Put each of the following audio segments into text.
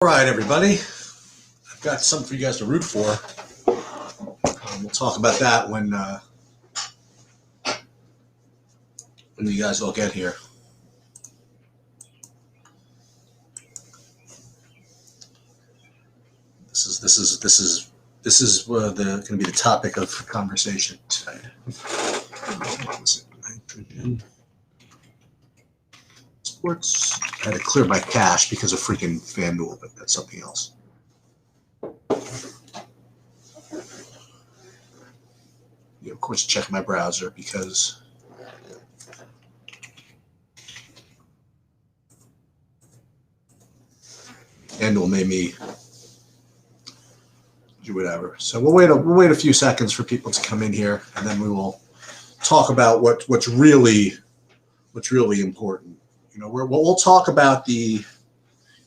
All right, everybody. I've got something for you guys to root for. We'll talk about that when you guys all get here. This is going to be the topic of conversation tonight. Nitrogen sports. I had to clear my cache because of freaking FanDuel, but that's something else. Of course, check my browser because FanDuel made me do whatever. So we'll wait a few seconds for people to come in here, and then we will talk about what's really important. We'll talk about the.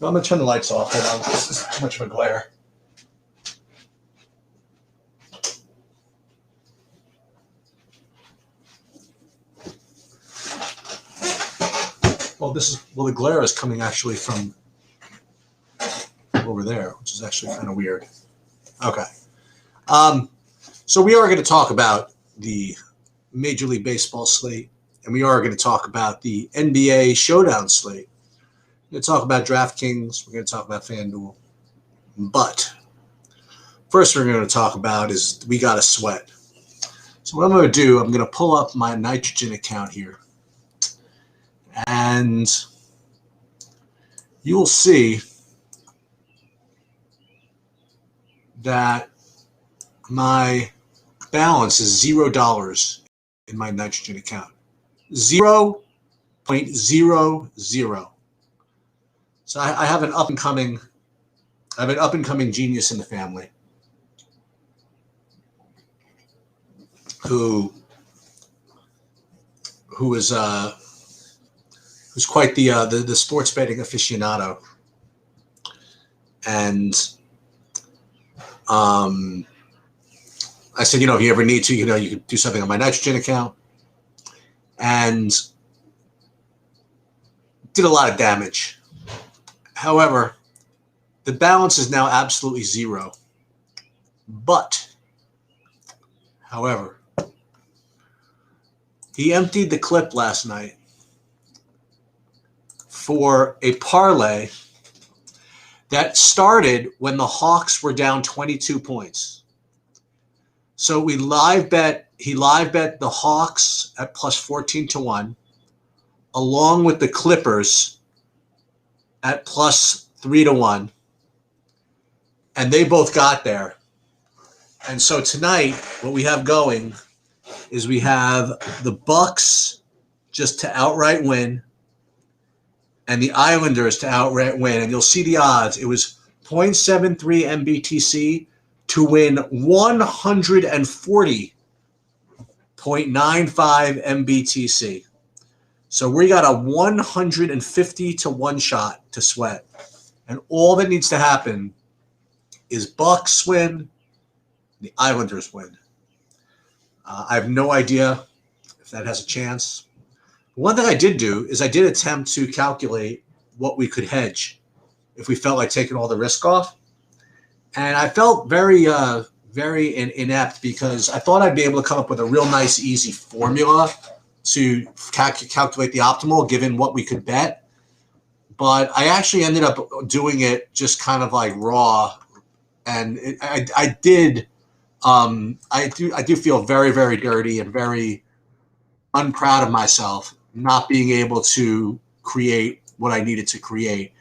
I'm going to turn the lights off. Hold on, this is too much of a glare. The glare is coming actually from over there, which is actually kind of weird. Okay. So we are going to talk about the Major League Baseball slate, and we are going to talk about the NBA Showdown slate. We're going to talk about DraftKings. We're going to talk about FanDuel. But first we're going to talk about is we got to sweat. So what I'm going to do, I'm going to pull up my Nitrogen account here. And you will see that my balance is $0 in my Nitrogen account. 0.00. So I have an up and coming genius in the family who's quite the sports betting aficionado, and I said, if you ever need to, you could do something on my Nitrogen account, and did a lot of damage. However, the balance is now absolutely zero. But, however, he emptied the clip last night for a parlay that started when the Hawks were down 22 points. So he live bet the Hawks at plus 14-1, along with the Clippers at plus 3-1. And they both got there. And so tonight, what we have going is we have the Bucks just to outright win, and the Islanders to outright win. And you'll see the odds. It was 0.73 MBTC to win 140.95 MBTC. So we got a 150-1 shot to sweat. And all that needs to happen is Bucks win, the Islanders win. I have no idea if that has a chance. One thing I did do is I did attempt to calculate what we could hedge if we felt like taking all the risk off. And I felt very inept because I thought I'd be able to come up with a real nice, easy formula to calculate the optimal given what we could bet. But I actually ended up doing it just kind of like raw. And I do feel very, very dirty and very unproud of myself not being able to create what I needed to create.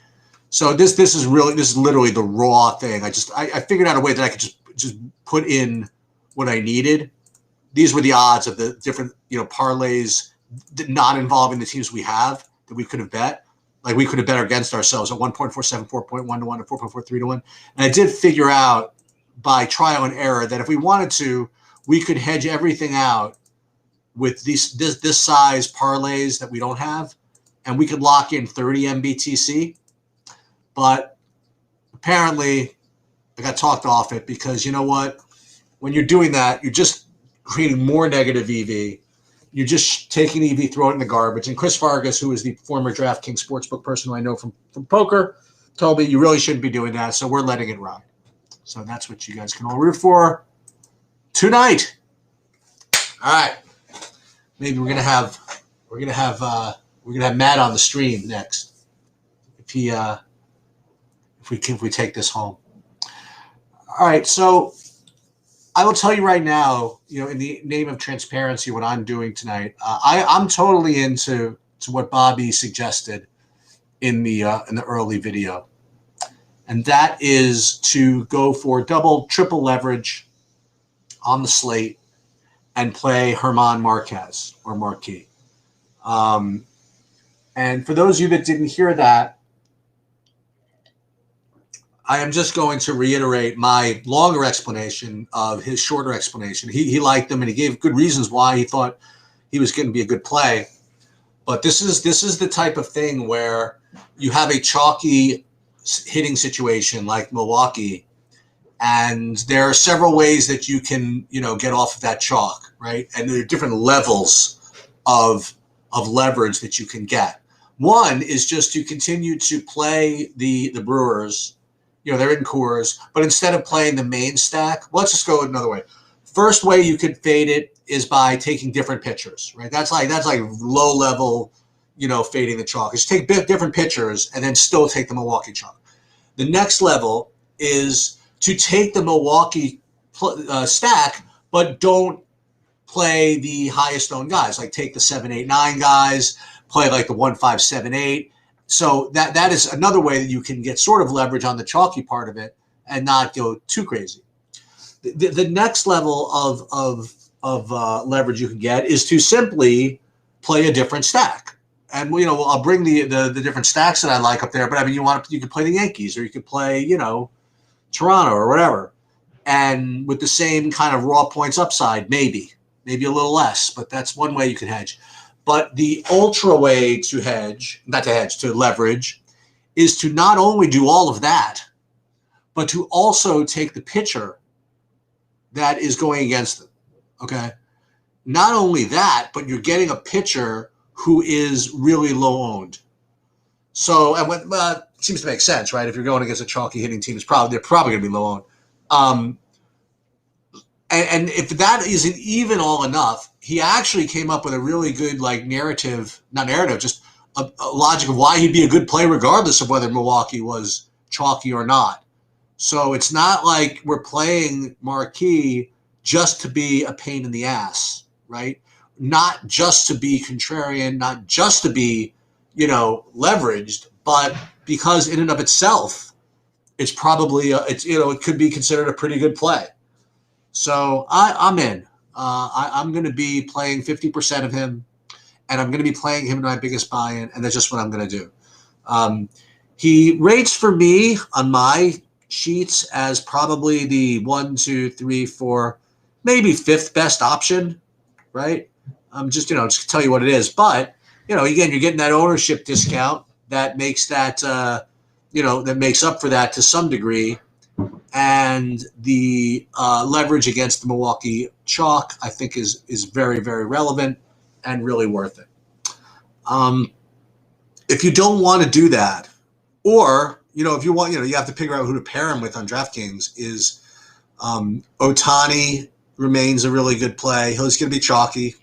So this is literally the raw thing. I figured out a way that I could just put in what I needed. These were the odds of the different parlays not involving the teams we have that we could have bet. Like we could have bet against ourselves at 1.47, 4.1-1, and 4.43-1. And I did figure out by trial and error that if we wanted to, we could hedge everything out with this size parlays that we don't have, and we could lock in 30 MBTC. But apparently I got talked off it because you know what? When you're doing that, you're just creating more negative EV. You're just taking EV, throw it in the garbage. And Chris Vargas, who is the former DraftKings sportsbook person who I know from poker, told me you really shouldn't be doing that, so we're letting it ride. So that's what you guys can all root for tonight. All right. Maybe we're gonna have Matt on the stream next if we take this home. All right, so I will tell you right now, in the name of transparency, what I'm doing tonight. I'm totally into what Bobby suggested in the early video, and that is to go for double, triple leverage on the slate and play German Marquez or Marquis. And for those of you that didn't hear that, I am just going to reiterate my longer explanation of his shorter explanation. He liked them, and he gave good reasons why he thought he was going to be a good play. But this is the type of thing where you have a chalky hitting situation like Milwaukee, and there are several ways that you can get off of that chalk, right? And there are different levels of leverage that you can get. One is just to continue to play the Brewers. They're in Coors, but instead of playing the main stack, let's just go another way. First way you could fade it is by taking different pitchers, right? That's like low level, fading the chalk. Just take different pitchers and then still take the Milwaukee chalk. The next level is to take the Milwaukee stack, but don't play the highest owned guys. Like take the 7, 8, 9 guys, play like the 1, 5, 7, 8. So that is another way that you can get sort of leverage on the chalky part of it and not go too crazy. The next level of leverage you can get is to simply play a different stack. And I'll bring the different stacks that I like up there. But I mean, you could play the Yankees, or you could play Toronto or whatever, and with the same kind of raw points upside, maybe a little less. But that's one way you can hedge. But the ultra way to to leverage, is to not only do all of that, but to also take the pitcher that is going against them. Okay. Not only that, but you're getting a pitcher who is really low owned. So, and what seems to make sense, right? If you're going against a chalky hitting team, they're probably going to be low owned. And if that isn't even all enough, he actually came up with a really good just a logic of why he'd be a good play regardless of whether Milwaukee was chalky or not. So it's not like we're playing Marquis just to be a pain in the ass, right? Not just to be contrarian, not just to be, leveraged, but because in and of itself, it's probably it could be considered a pretty good play. So I'm in. I'm going to be playing 50% of him, and I'm going to be playing him in my biggest buy-in, and that's just what I'm going to do. He rates for me on my sheets as probably the 1, 2, 3, 4, maybe 5th best option, right? Just to tell you what it is. But, again, you're getting that ownership discount that makes that, that makes up for that to some degree. And the leverage against the Milwaukee chalk, I think, is very, very relevant and really worth it. If you don't want to do that, or, if you want, you have to figure out who to pair him with on DraftKings, is Ohtani remains a really good play. He's going to be chalky.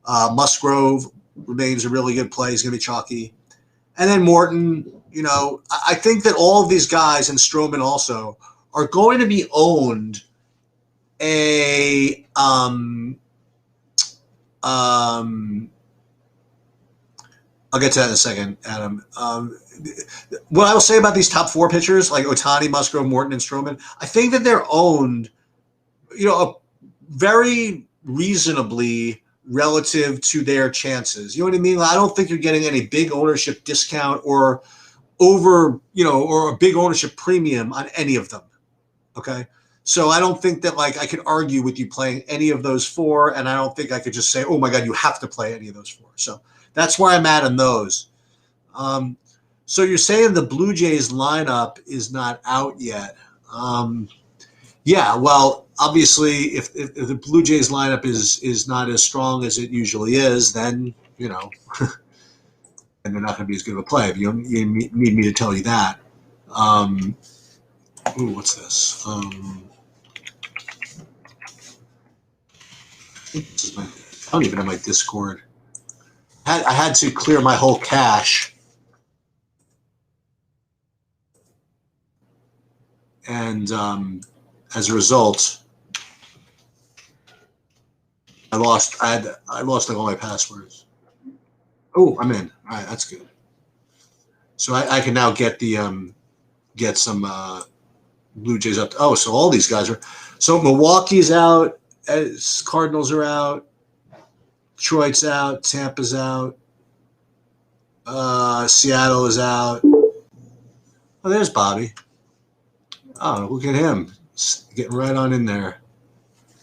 Musgrove remains a really good play. He's going to be chalky. And then Morton, I think that all of these guys, and Stroman also, are going to be owned I'll get to that in a second, Adam. What I will say about these top 4 pitchers, like Ohtani, Musgrove, Morton, and Stroman, I think that they're owned, very reasonably relative to their chances. You know what I mean? I don't think you're getting any big ownership discount or or a big ownership premium on any of them. Okay. So I don't think that I could argue with you playing any of those 4, and I don't think I could just say, oh my God, you have to play any of those 4. So that's where I'm at on those. So you're saying the Blue Jays lineup is not out yet. Yeah, well, obviously, if the Blue Jays lineup is not as strong as it usually is, then, and they're not going to be as good of a play. You need me to tell you that. Ooh, what's this? This is I don't even have my Discord. I had to clear my whole cache. And as a result, I lost like all my passwords. Oh, I'm in. All right, that's good. So I can now get the get some Blue Jays up. Oh, so all these guys are. So Milwaukee's out. Cardinals are out. Detroit's out. Tampa's out. Seattle is out. Oh, there's Bobby. Oh, look at him getting right on in there.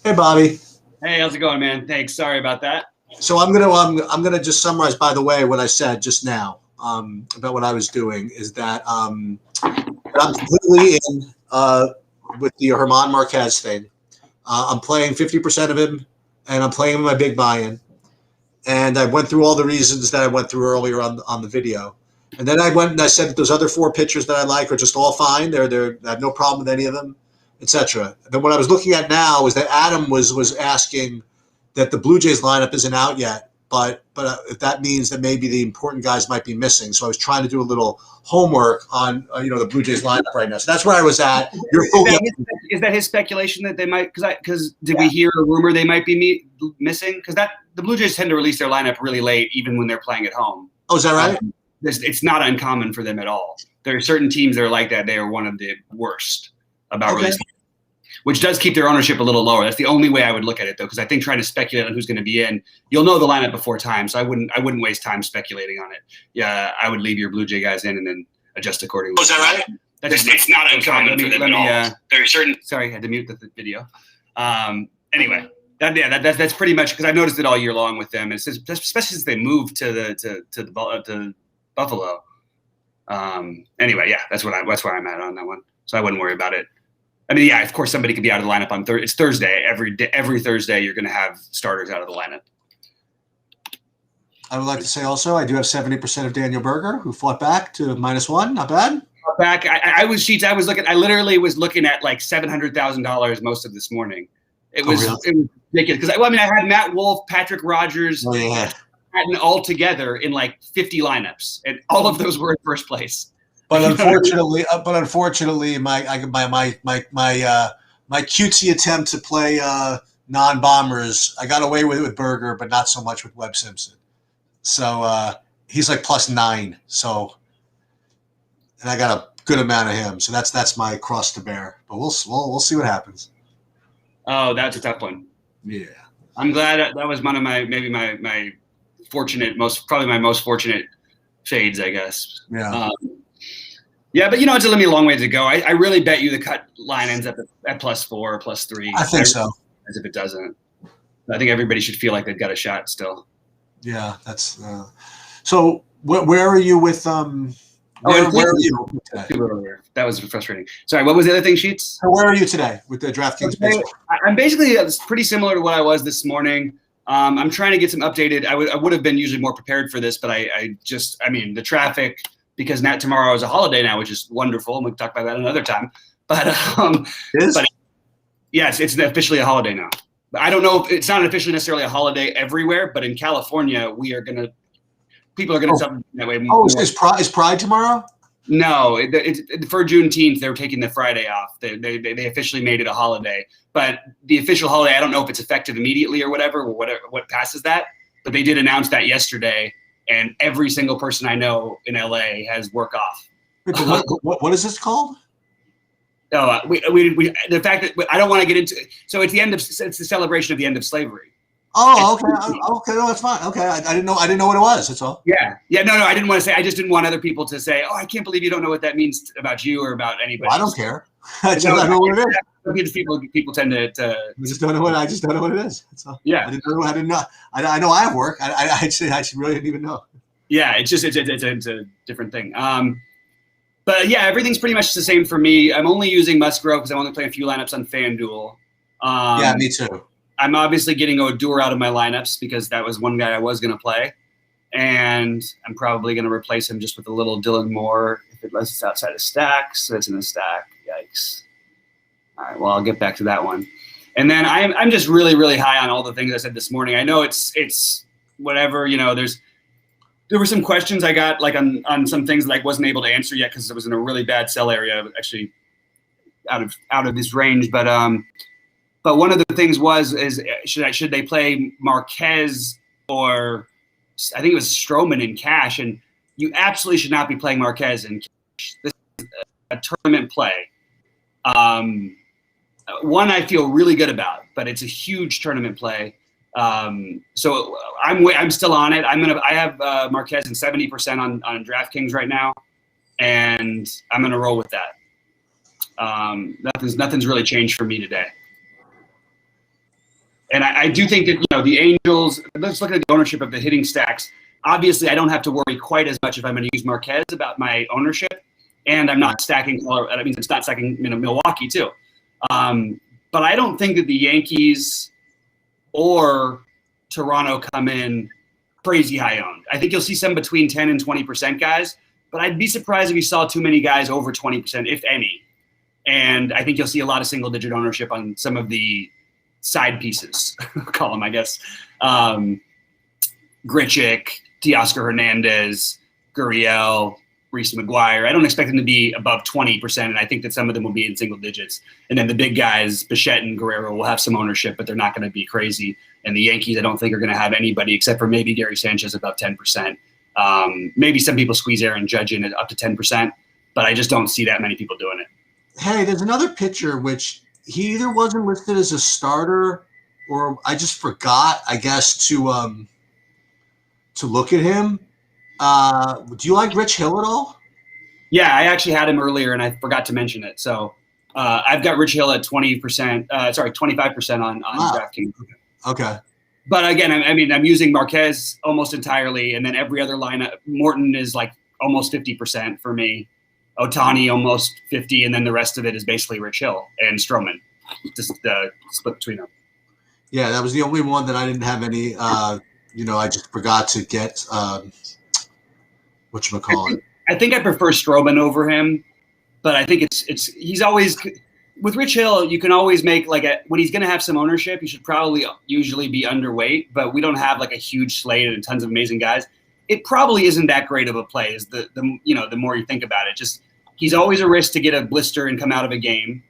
Hey, Bobby. Hey, how's it going, man? Thanks. Sorry about that. So I'm gonna just summarize, by the way, what I said just now about what I was doing is that I'm completely in with the Herman Marquez thing. I'm playing 50% of him, and I'm playing him in my big buy-in. And I went through all the reasons that I went through earlier on the video. And then I went and I said that those other 4 pitchers that I like are just all fine. They're I have no problem with any of them, etc. Then what I was looking at now is that Adam was asking that the Blue Jays lineup isn't out yet, but if that means that maybe the important guys might be missing. So I was trying to do a little homework on the Blue Jays lineup right now. So that's where I was at. Is that his speculation that they might? Because we hear a rumor they might be missing? Because the Blue Jays tend to release their lineup really late, even when they're playing at home. Oh, is that right? It's not uncommon for them at all. There are certain teams that are like that. They are one of the worst about releasing, which does keep their ownership a little lower. That's the only way I would look at it, though, because I think trying to speculate on who's going to be in, you'll know the lineup before time. So I wouldn't waste time speculating on it. Yeah, I would leave your Blue Jay guys in and then adjust accordingly. Oh, is that right? It's not uncommon for them at all. There are certain. Sorry, I had to mute the video. Anyway. That's pretty much because I've noticed it all year long with them, especially since they moved to Buffalo. Anyway, yeah, that's where I'm at on that one. So I wouldn't worry about it. I mean, yeah, of course somebody could be out of the lineup on Thursday. It's Thursday. Every Thursday you're going to have starters out of the lineup. I would like to say also I do have 70% of Daniel Berger, who fought back to -1. Not bad. Back, I literally was looking at like $700,000 most of this morning. It was ridiculous because I had Matt Wolff, Patrick Rogers, and all together in like 50 lineups, and all of those were in first place. But unfortunately, my cutesy attempt to play non-bombers, I got away with Berger, but not so much with Webb Simpson. So he's like +9. So, and I got a good amount of him. So that's my cross to bear. But we'll see what happens. Oh, that's a tough one. Yeah, I'm glad that was one of my probably my most fortunate fades, I guess. Yeah. Yeah, but it's only a long way to go. I really bet you the cut line ends up at +4 or +3. I think so. As if it doesn't, I think everybody should feel like they've got a shot still. Yeah, that's. So where are you with Where are you today? That was frustrating. Sorry, what was the other thing, Sheets? Where are you today with the DraftKings baseball? I'm basically pretty similar to what I was this morning. I'm trying to get some updated. I would have been usually more prepared for this, but the traffic, because tomorrow is a holiday now, which is wonderful, and we can talk about that another time. But yes, it's officially a holiday now. But I don't know if it's not officially necessarily a holiday everywhere, but in California, people are going to celebrate that way. Oh, is Pride tomorrow? No, it's for Juneteenth. They're taking the Friday off. They officially made it a holiday, but the official holiday, I don't know if it's effective immediately or whatever what passes that. But they did announce that yesterday, and every single person I know in LA has work off. What is this called? No, the fact that I don't want to get into. So it's the celebration of the end of slavery. Oh, okay. No, that's fine. Okay, I didn't know what it was. That's all. Yeah. No. I didn't want to say. I just didn't want other people to say, "Oh, I can't believe you don't know what that means about you or about anybody." Well, I don't care. I know what it is. People tend to. I just don't know what it is. That's all. Yeah. I didn't know. I know I have work. I really didn't even know. Yeah, it's a different thing. But yeah, everything's pretty much the same for me. I'm only using Musgrove because I'm only playing a few lineups on FanDuel. Yeah, me too. I'm obviously getting Odor out of my lineups because that was one guy I was going to play. And I'm probably going to replace him just with a little Dylan Moore if it lets us outside of stacks, so it's in a stack. Yikes. All right, well, I'll get back to that one. And then I'm just really, really high on all the things I said this morning. I know it's whatever, there were some questions I got like on some things that I wasn't able to answer yet because it was in a really bad sell area, actually out of this range. But one of the things is should they play Marquez or I think it was Stroman in cash? And you absolutely should not be playing Marquez in cash. This is a tournament play. One I feel really good about, but it's a huge tournament play. So I'm still on it. I have Marquez in 70% on DraftKings right now, and I'm gonna roll with that. Nothing's really changed for me today. And I do think that the Angels. Let's look at the ownership of the hitting stacks. Obviously, I don't have to worry quite as much if I'm going to use Marquez about my ownership, and I'm not stacking. That means it's not stacking Milwaukee too. But I don't think that the Yankees or Toronto come in crazy high owned. I think you'll see some between 10 and 20% guys, but I'd be surprised if you saw too many guys over 20%, if any. And I think you'll see a lot of single digit ownership on some of the side pieces, call them, I guess. Grichuk, Teoscar Hernandez, Gurriel, Reese McGuire. I don't expect them to be above 20%, and I think that some of them will be in single digits. And then the big guys, Bichette and Guerrero, will have some ownership, but they're not going to be crazy. And the Yankees, I don't think are going to have anybody except for maybe Gary Sanchez above 10%. Maybe some people squeeze Aaron Judge in at up to 10%, but I just don't see that many people doing it. Hey, there's another pitcher which he either wasn't listed as a starter or I just forgot, I guess, to look at him. Do you like Rich Hill at all? Yeah, I actually had him earlier and I forgot to mention it. So I've got Rich Hill at 25% on DraftKings. Okay. But again, I'm using Marquez almost entirely, and then every other lineup. Morton is like almost 50% for me. Ohtani almost 50, and then the rest of it is basically Rich Hill and Stroman. Just split between them. Yeah, that was the only one that I didn't have any. I just forgot to get whatchamacallit. I think I prefer Stroman over him, but I think he's always with Rich Hill. You can always make when he's going to have some ownership, you should probably usually be underweight, but we don't have like a huge slate and tons of amazing guys. It probably isn't that great of a play. Is the more you think about it, just he's always a risk to get a blister and come out of a game.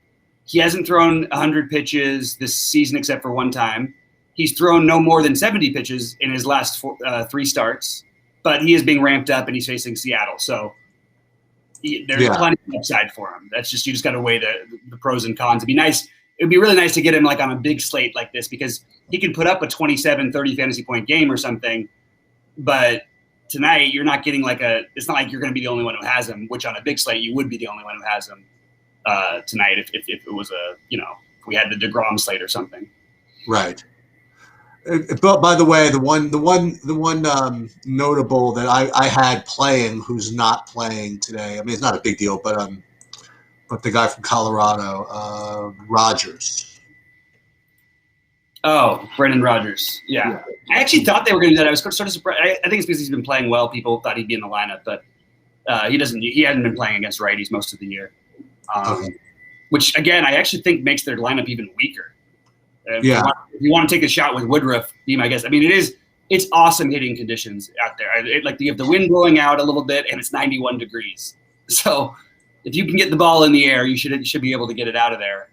He hasn't thrown 100 pitches this season except for one time. He's thrown no more than 70 pitches in his last 3 starts, but he is being ramped up and he's facing Seattle. So there's plenty of upside for him. That's just, you just got to weigh the pros and cons. It'd be really nice to get him like on a big slate like this because he can put up a 27, 30 fantasy point game or something. But tonight you're not getting it's not like you're going to be the only one who has him, which on a big slate, you would be the only one who has him tonight if it was if we had the DeGrom slate or something. Right. But by the way, the one notable that I had playing who's not playing today. I mean, it's not a big deal, but the guy from Colorado, Rogers. Oh, Brendan Rodgers. Yeah. I actually thought they were going to do that. I was sort of surprised. I think it's because he's been playing well. People thought he'd be in the lineup, but he doesn't. He hadn't been playing against righties most of the year, which again I actually think makes their lineup even weaker. If you want to take a shot with Woodruff, be my guest. I mean, it's awesome hitting conditions out there. You have the wind blowing out a little bit, and it's 91 degrees. So if you can get the ball in the air, you should be able to get it out of there.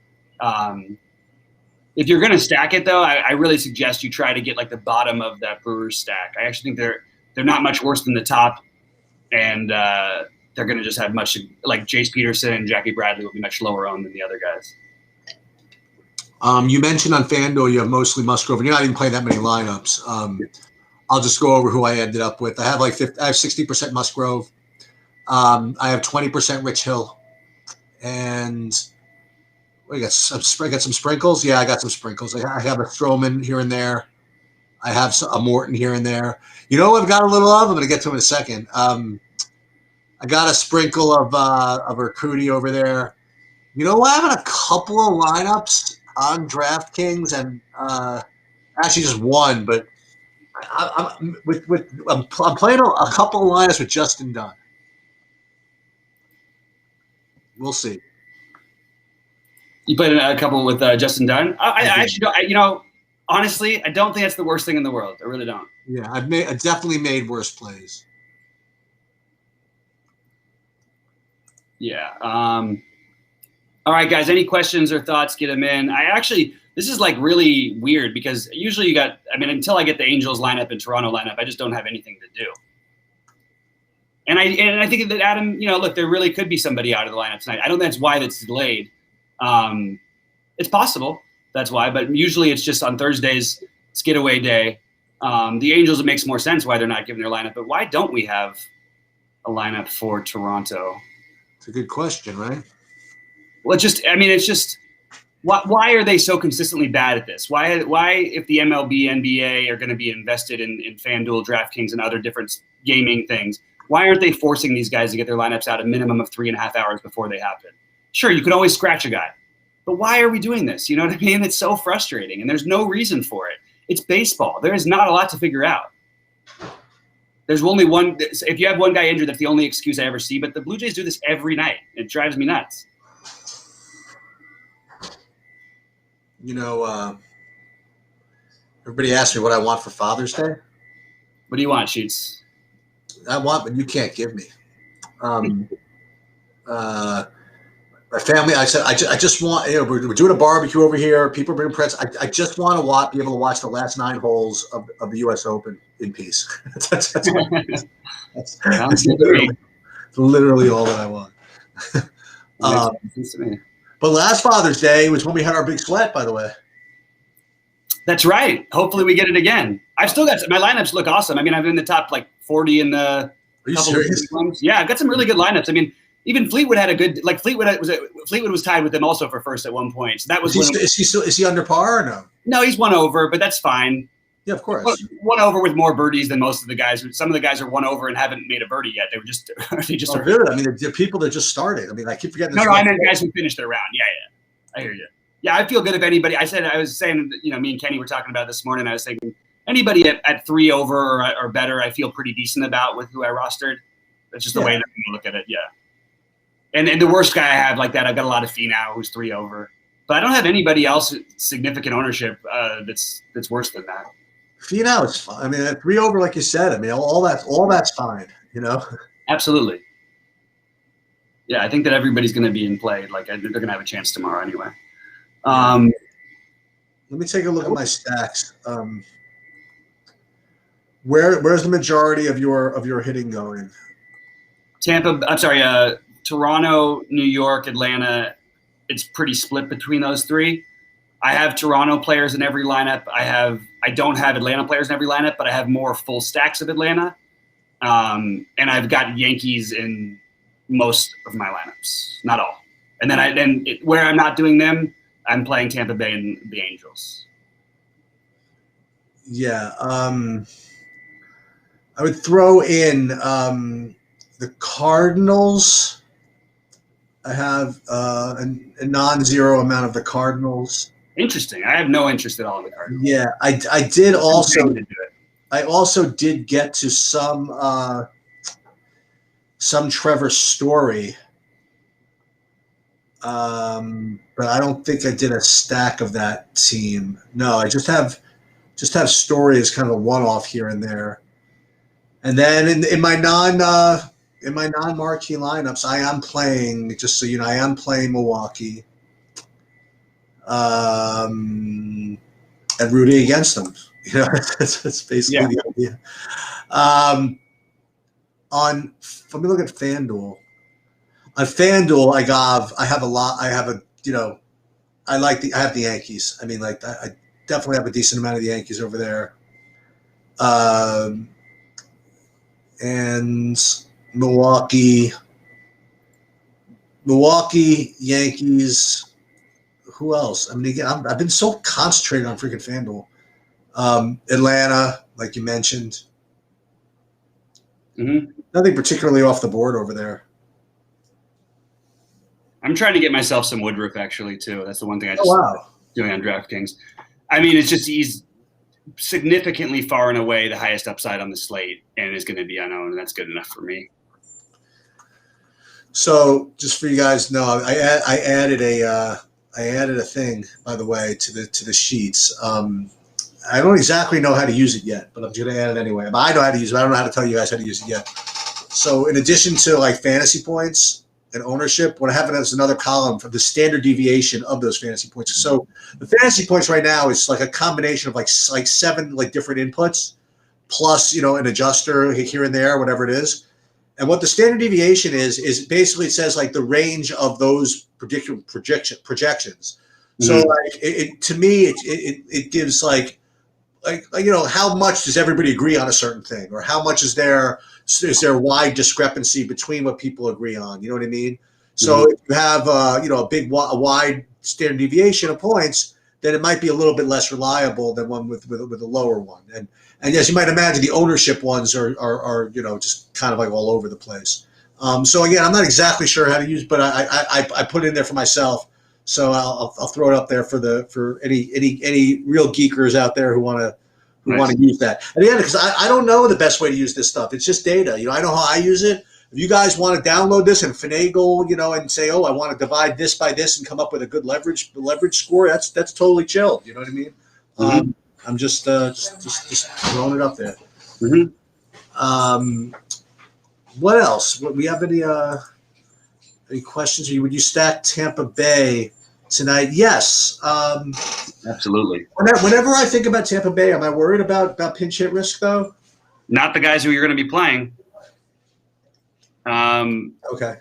If you're going to stack it, though, I really suggest you try to get the bottom of that Brewers stack. I actually think they're not much worse than the top, and they're going to just have much Jace Peterson and Jackie Bradley will be much lower owned than the other guys. You mentioned on FanDuel you have mostly Musgrove, and you're not even playing that many lineups. I'll just go over who I ended up with. I have I have 60% Musgrove. I have 20% Rich Hill, and I got some sprinkles. Yeah, I got some sprinkles. I have a Stroman here and there. I have a Morton here and there. You know what I've got a little of? I'm going to get to in a second. I got a sprinkle of Urquidy over there. You know what? I'm having a couple of lineups on DraftKings, and actually just one, but I'm playing a couple of lineups with Justin Dunn. We'll see. You played a couple with Justin Dunn. I actually don't. Honestly, I don't think that's the worst thing in the world. I really don't. Yeah, I definitely made worse plays. Yeah. All right, guys. Any questions or thoughts? Get them in. This is like really weird because usually until I get the Angels lineup and Toronto lineup, I just don't have anything to do. And I think that Adam, look, there really could be somebody out of the lineup tonight. I don't think that's why that's delayed. It's possible that's why, but usually it's just on Thursdays, it's getaway day. The Angels, it makes more sense why they're not giving their lineup, but why don't we have a lineup for Toronto? It's a good question, right? Well, it's just why are they so consistently bad at this? Why if the MLB, NBA are going to be invested in FanDuel, DraftKings, and other different gaming things, why aren't they forcing these guys to get their lineups out a minimum of 3.5 hours before they happen? Sure, you could always scratch a guy, but why are we doing this? You know what I mean? It's so frustrating, and there's no reason for it. It's baseball. There is not a lot to figure out. There's only one. If you have one guy injured, that's the only excuse I ever see. But the Blue Jays do this every night. It drives me nuts. Everybody asks me what I want for Father's Day. What do you want, Sheets? I want, but you can't give me. My family, I said, I just want, we're doing a barbecue over here. People bring pretzels. I just want to be able to watch the last 9 holes of the U.S. Open in peace. that's literally all that I want. But last Father's Day was when we had our big sweat, by the way. That's right. Hopefully we get it again. I've still got my lineups look awesome. I'm in the top 40 in the. Are you serious? Yeah, I've got some really good lineups. Even Fleetwood had a good Fleetwood was tied with them also for first at one point. So that was. Is he under par or no? No, he's 1 over, but that's fine. Yeah, of course. 1 over with more birdies than most of the guys. Some of the guys are 1 over and haven't made a birdie yet. They were just Oh, good. They're people that just started. I keep forgetting. No, I meant guys who finished their round. Yeah. I hear you. Yeah, I feel good if anybody. I was saying, me and Kenny were talking about this morning. I was thinking anybody at 3 over or better, I feel pretty decent about with who I rostered. That's just the way that we look at it. Yeah. And the worst guy I have like that, I've got a lot of Finau who's 3 over, but I don't have anybody else significant ownership that's worse than that. Finau is fine. At 3 over, like you said, all that's fine. Absolutely. Yeah, I think that everybody's going to be in play. Like they're going to have a chance tomorrow anyway. Let me take a look at my stacks. Where's the majority of your hitting going? Toronto, New York, Atlanta. It's pretty split between those 3. I have Toronto players in every lineup. I don't have Atlanta players in every lineup, but I have more full stacks of Atlanta. And I've got Yankees in most of my lineups, not all. And then where I'm not doing them, I'm playing Tampa Bay and the Angels. Yeah. I would throw in the Cardinals. I have a non-zero amount of the Cardinals. Interesting. I have no interest at all in the Cardinals. Yeah, I did also. I also did get to some Trevor Story, but I don't think I did a stack of that team. No, I just have Story as kind of a one-off here and there, and then in my non-marquee lineups, I am playing. Just so you know, I am playing Milwaukee, and rooting against them. That's basically the idea. Let me look at FanDuel. On FanDuel, I have a lot. I have I have the Yankees. I definitely have a decent amount of the Yankees over there. And Milwaukee, Yankees. Who else? Again, I've been so concentrated on freaking FanDuel. Atlanta, like you mentioned. Mm-hmm. Nothing particularly off the board over there. I'm trying to get myself some Woodruff actually too. That's the one thing I just doing on DraftKings. It's just he's significantly far and away the highest upside on the slate and is going to be unowned, and that's good enough for me. So just for you guys to know, I added a thing, by the way, to the sheets. I don't exactly know how to use it yet, but I'm going to add it anyway. But I know how to use it. I don't know how to tell you guys how to use it yet. So in addition to like fantasy points and ownership, what I have is another column for the standard deviation of those fantasy points. So the fantasy points right now is like a combination of like 7 like different inputs plus, an adjuster here and there, whatever it is. And what the standard deviation is basically it says like the range of those particular projections. Mm-hmm. So like to me, it gives like how much does everybody agree on a certain thing, or how much is there wide discrepancy between what people agree on? You know what I mean? So if you have a wide standard deviation of points, then it might be a little bit less reliable than one with a lower one. And as you might imagine, the ownership ones are just kind of like all over the place. So again, I'm not exactly sure how to use, but I put it in there for myself. So I'll throw it up there for any real geekers out there who want to use that. And again, because I don't know the best way to use this stuff. It's just data. I know how I use it. If you guys want to download this and finagle, and say, oh, I want to divide this by this and come up with a good leverage score, that's totally chilled. You know what I mean? Mm-hmm. I'm just throwing it up there. Mm-hmm. What else? We have any questions? Would you stack Tampa Bay tonight? Yes. Absolutely. Whenever I think about Tampa Bay, am I worried about pinch hit risk though? Not the guys who you're going to be playing. Okay.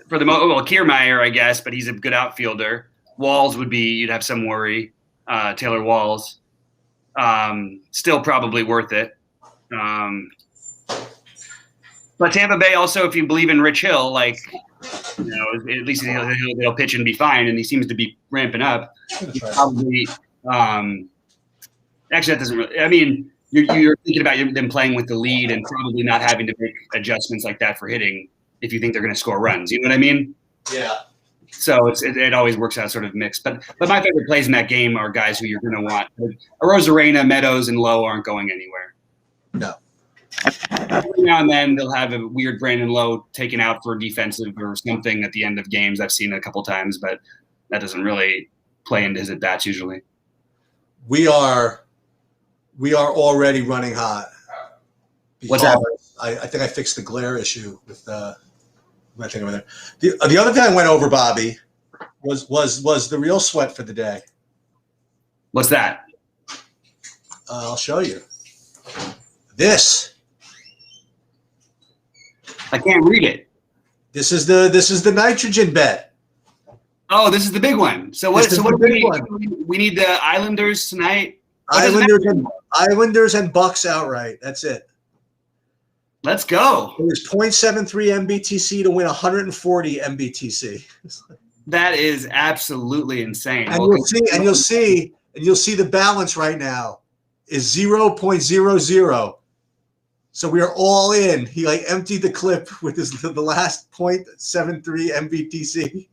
For the Kiermaier, I guess, but he's a good outfielder. Walls you'd have some worry. Taylor Walls, still probably worth it. But Tampa Bay also, if you believe in Rich Hill, at least he'll pitch and be fine, and he seems to be ramping up. Probably, actually, that doesn't really. I mean, you're thinking about them playing with the lead and probably not having to make adjustments like that for hitting if you think they're going to score runs. You know what I mean? Yeah. So it always works out sort of mixed. But my favorite plays in that game are guys who you're going to want. Arozarena, Meadows, and Lowe aren't going anywhere. No. Every now and then they'll have a weird Brandon Lowe taken out for defensive or something at the end of games. I've seen it a couple times, but that doesn't really play into his at-bats usually. We are already running hot. What's that? I think I fixed the glare issue with my thing over there. The other thing I went over, Bobby, was the real sweat for the day. What's that? I'll show you. This. I can't read it. This is the nitrogen bet. Oh, this is the big one. So what do we need? We need the Islanders tonight. Islanders and Bucks outright. That's it. Let's go. It was 0.73 MBTC to win 140 MBTC. That is absolutely insane. And you'll see the balance right now is 0.00. So we are all in. He emptied the clip with the last 0.73 MBTC.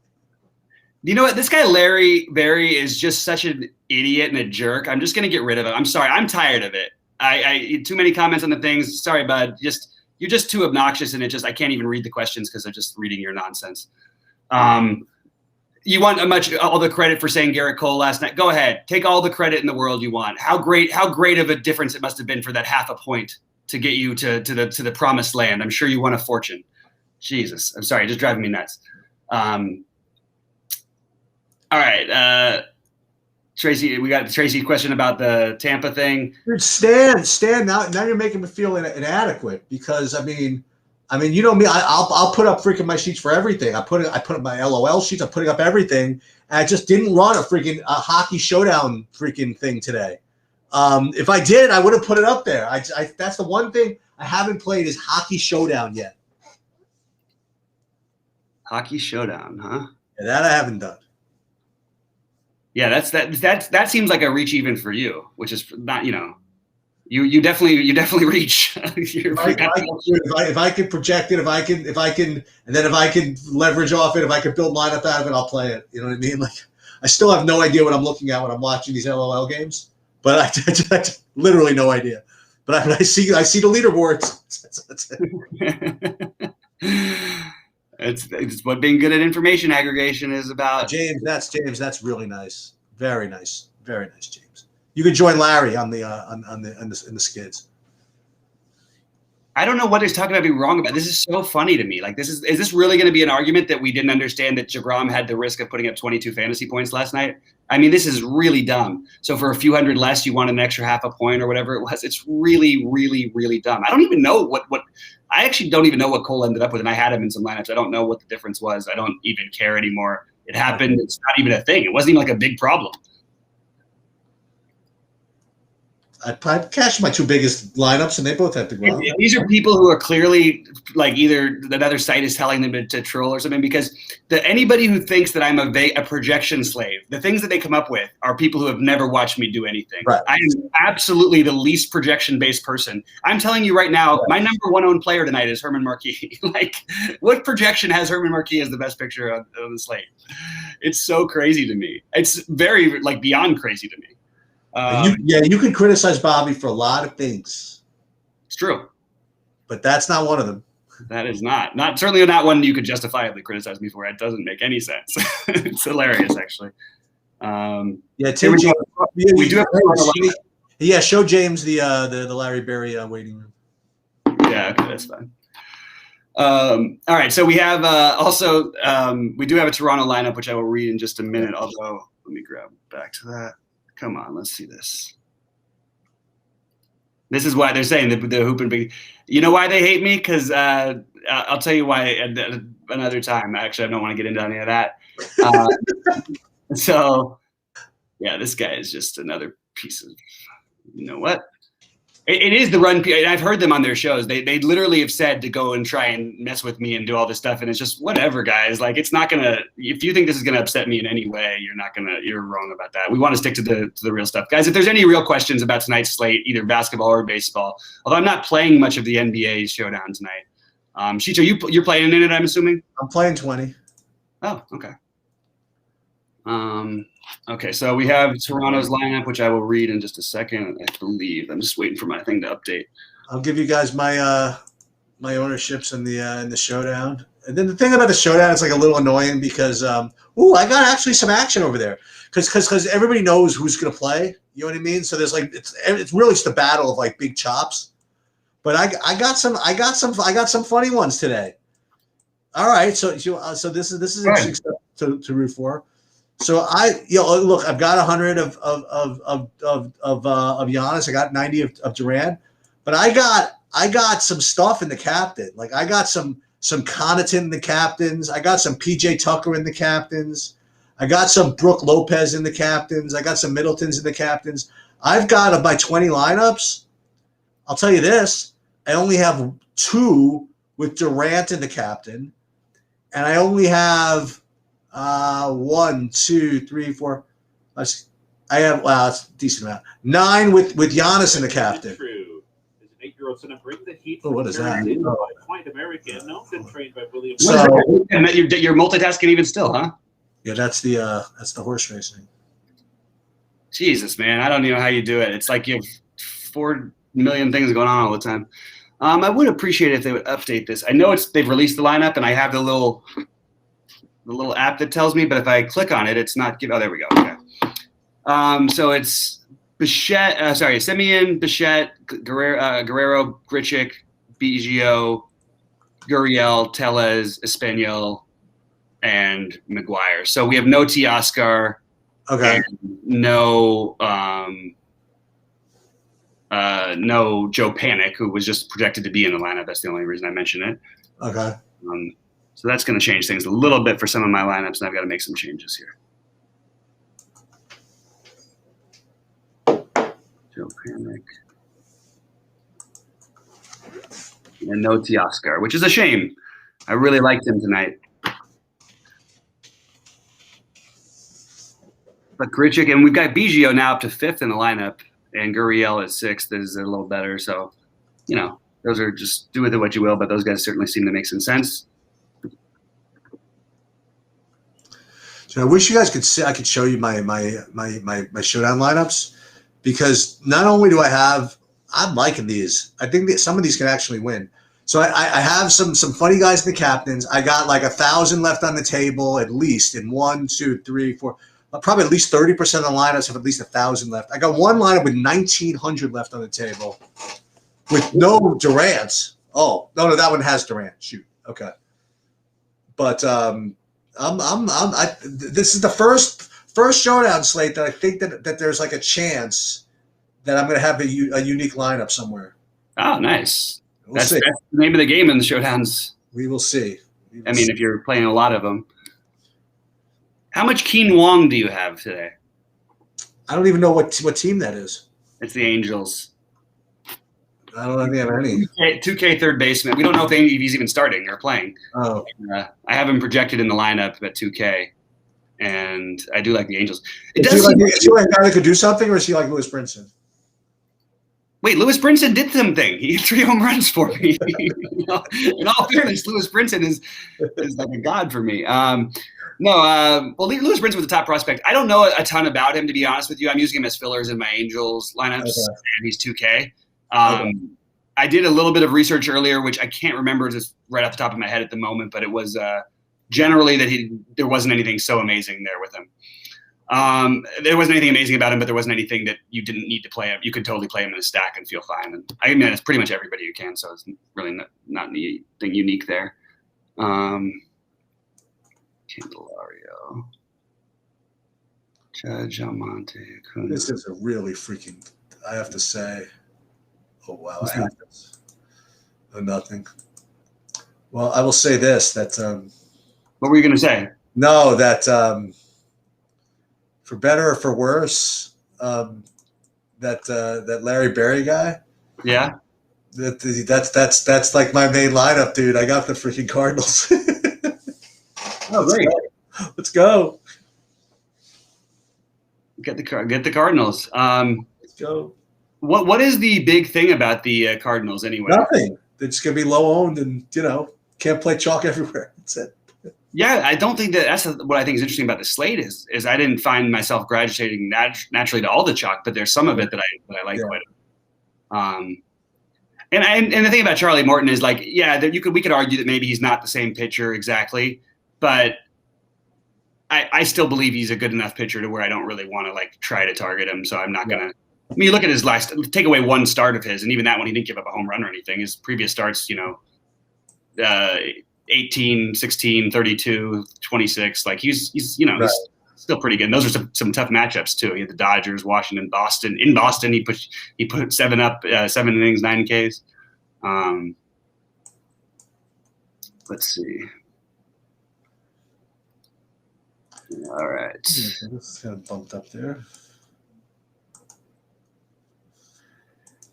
You know what? This guy Larry Berry is just such an idiot and a jerk. I'm just gonna get rid of him. I'm sorry. I'm tired of it. I too many comments on the things. Sorry, bud. You're just too obnoxious, and I can't even read the questions because I'm just reading your nonsense. You want all the credit for saying Garrett Cole last night? Go ahead, take all the credit in the world you want. How great of a difference it must have been for that half a point to get you to the promised land. I'm sure you won a fortune. Jesus, I'm sorry, just driving me nuts. All right, Tracy, we got Tracy's question about the Tampa thing. Dude, Stan, now you're making me feel inadequate because I mean, you know me, I'll put up freaking my sheets for everything. I put up my LOL sheets. I'm putting up everything. And I just didn't run a hockey showdown freaking thing today. If I did, I would have put it up there. That's the one thing I haven't played is hockey showdown yet. Hockey showdown, huh? Yeah, that I haven't done. Yeah, that seems like a reach even for you, which is not, you definitely reach. If I can project it, if I can, and then if I can leverage off it, if I can build lineup out of it, I'll play it. You know what I mean? I still have no idea what I'm looking at when I'm watching these LOL games, but I literally no idea. But I see the leaderboards. It's what being good at information aggregation is about. James. That's really nice. Very nice. Very nice, James. You could join Larry on the in the skids. I don't know what he's talking about being wrong about. This is so funny to me. Like, is this really going to be an argument that we didn't understand that Jabram had the risk of putting up 22 fantasy points last night? I mean, this is really dumb. So for a few hundred less, you want an extra half a point or whatever it was. It's really, really, really dumb. I don't even know what I actually don't even know what Cole ended up with, and I had him in some lineups. I don't know what the difference was. I don't even care anymore. It happened. It's not even a thing. It wasn't even like a big problem. I cashed my two biggest lineups, and they both had to go out. These are people who are clearly like either another site is telling them to troll or something, because anybody who thinks that I'm a projection slave, the things that they come up with are people who have never watched me do anything. Right. I am absolutely the least projection-based person. I'm telling you right now, my number one owned player tonight is Herman Marquis. Like, what projection has Herman Marquis as the best picture on the slate? It's so crazy to me. It's very beyond crazy to me. You can criticize Bobby for a lot of things. It's true, but that's not one of them. That is not certainly not one you could justifiably criticize me for. It doesn't make any sense. It's hilarious, actually. Tim James, we do have. Show James the Larry Berry waiting room. Yeah, okay, that's fine. All right, so we have we do have a Toronto lineup, which I will read in just a minute. Although, let me grab back to that. Come on, let's see this. This is why they're saying the hoop and big. You know why they hate me? Because I'll tell you why another time. Actually, I don't want to get into any of that. So, yeah, this guy is just another piece of, you know what? It is the run. I've heard them on their shows. They literally have said to go and try and mess with me and do all this stuff. And it's just whatever, guys. Like, it's not going to, if you think this is going to upset me in any way, you're wrong about that. We want to stick to the real stuff. Guys, if there's any real questions about tonight's slate, either basketball or baseball, although I'm not playing much of the NBA showdown tonight. Shicho, you're playing in it, I'm assuming? I'm playing 20. Oh, okay. Okay, so we have Toronto's lineup, which I will read in just a second. I believe I'm just waiting for my thing to update. I'll give you guys my my ownerships in the showdown. And then the thing about the showdown, it's like a little annoying because I got actually some action over there because everybody knows who's gonna play. You know what I mean? So there's it's really just a battle of like big chops. But I got some funny ones today. All right, so this is interesting stuff to root for. So look, I've got 100 of Giannis. I got 90 of Durant, but I got some stuff in the captain. Like I got some Connaughton in the captains. I got some PJ Tucker in the captains. I got some Brooke Lopez in the captains. I got some Middletons in the captains. I've got of my 20 lineups. I'll tell you this: I only have 2 with Durant in the captain, and I only have 1, 2, 3, 4. I have it's a decent amount. 9 with Giannis in the captain. True. Is an 8-year-old son of Bring the Heat. What is that? Point American. No, been trained by William. So you're multitasking even still, huh? Yeah, that's the horse racing. Jesus, man, I don't even know how you do it. It's like you have 4 million things going on all the time. I would appreciate it if they would update this. I know they've released the lineup, and I have the little app that tells me, but if I click on it, it's not giving. Oh, there we go. Okay. So it's Bichette, Simeon, Bichette, Guerrero, Grichuk, Biggio, Gurriel, Tellez, Espanol, and McGuire. So we have no Teoscar. Okay. No Joe Panic, who was just projected to be in the lineup. That's the only reason I mention it. Okay. So that's going to change things a little bit for some of my lineups, and I've got to make some changes here. Joe Panic. And no Teoscar, which is a shame. I really liked him tonight. But Grichuk, and we've got Biggio now up to 5th in the lineup, and Gurriel is 6th is a little better. So, those are just do with it what you will, but those guys certainly seem to make some sense. So I wish you guys could see. I could show you my showdown lineups because not only do I'm liking these. I think that some of these can actually win. So I have some funny guys in the captains. I got like 1,000 left on the table at least in 1, 2, 3, 4, probably at least 30% of the lineups have at least 1,000 left. I got one lineup with 1,900 left on the table with no Durant. Oh no, that one has Durant. Shoot, okay. But this is the first showdown slate that I think that there's like a chance that I'm going to have a unique lineup somewhere. Oh, nice. That's the name of the game in the showdowns. We will see. If you're playing a lot of them. How much Keen Wong do you have today? I don't even know what team that is. It's the Angels. I don't think I have any. 2K third baseman. We don't know if he's even starting or playing. Oh. I have him projected in the lineup at 2K, and I do like the Angels. Is he like a guy that could do something, or is he like Lewis Brinson? Wait, Lewis Brinson did something. He hit 3 home runs for me. In all fairness, Lewis Brinson is like a god for me. Well, Lewis Brinson was a top prospect. I don't know a ton about him, to be honest with you. I'm using him as fillers in my Angels lineups, and he's 2K. I did a little bit of research earlier, which I can't remember just right off the top of my head at the moment, but it was generally that there wasn't anything so amazing there with him. There wasn't anything amazing about him, but there wasn't anything that you didn't need to play him. You could totally play him in a stack and feel fine. And it's pretty much everybody you can, so it's really not anything unique there. Candelario, Judge, Almonte, Acuna. This is a really freaking, I have to say. Oh, wow. I have this. Oh, nothing. Well, I will say this, that what were you going to say? No, that for better or for worse, that Larry Berry guy. Yeah. That's like my main lineup, dude. I got the freaking Cardinals. Oh, great. Let's go. Get the Cardinals. Let's go. What is the big thing about the Cardinals anyway? Nothing. They're just gonna be low owned and can't play chalk everywhere. That's it. Yeah, I don't think that's what I think is interesting about the slate is I didn't find myself gravitating naturally to all the chalk, but there's some of it that I like quite a bit. And the thing about Charlie Morton is like, we could argue that maybe he's not the same pitcher exactly, but I still believe he's a good enough pitcher to where I don't really want to like try to target him. So I'm not gonna. I mean, you look at his take away one start of his, and even that one he didn't give up a home run or anything. His previous starts, 18, 16, 32, 26. Like he's he's still pretty good. And those are some tough matchups too. He had the Dodgers, Washington, Boston. In Boston, he put 7 up, 7 innings, 9 Ks. Let's see. All right. Yeah, this is kind of bumped up there.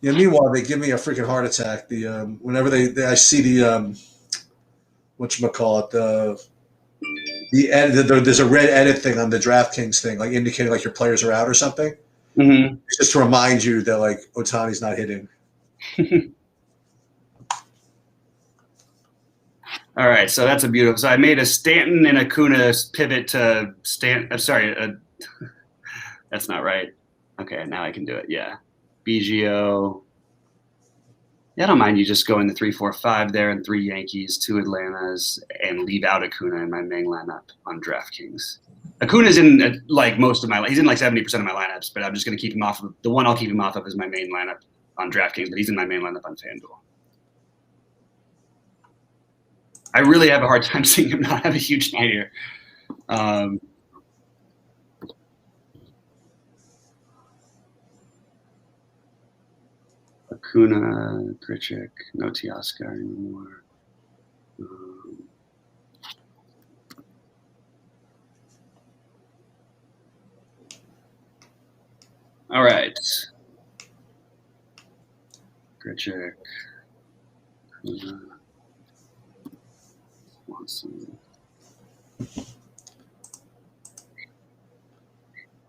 Yeah. Meanwhile, they give me a freaking heart attack. Whenever I see the whatchamacallit, the edit. There's a red edit thing on the DraftKings thing, like indicating like your players are out or something. Mm-hmm. It's just to remind you that like Ohtani's not hitting. All right, so that's a beautiful. So I made a Stanton and Acuna pivot to Stanton. I'm sorry, that's not right. Okay, now I can do it. Yeah, BGO. Yeah, I don't mind you just going the 3-4-5 there and 3 Yankees, 2 Atlantas, and leave out Acuna in my main lineup on DraftKings. Acuna's in like most of my. He's in like 70% of my lineups, but I'm just going to keep him off of the one. I'll keep him off of is my main lineup on DraftKings, but he's in my main lineup on FanDuel. I really have a hard time seeing him not have a huge night here. Acuna, Grichuk, no Teoscar anymore. All right. Grichuk, Acuna. Awesome. Let's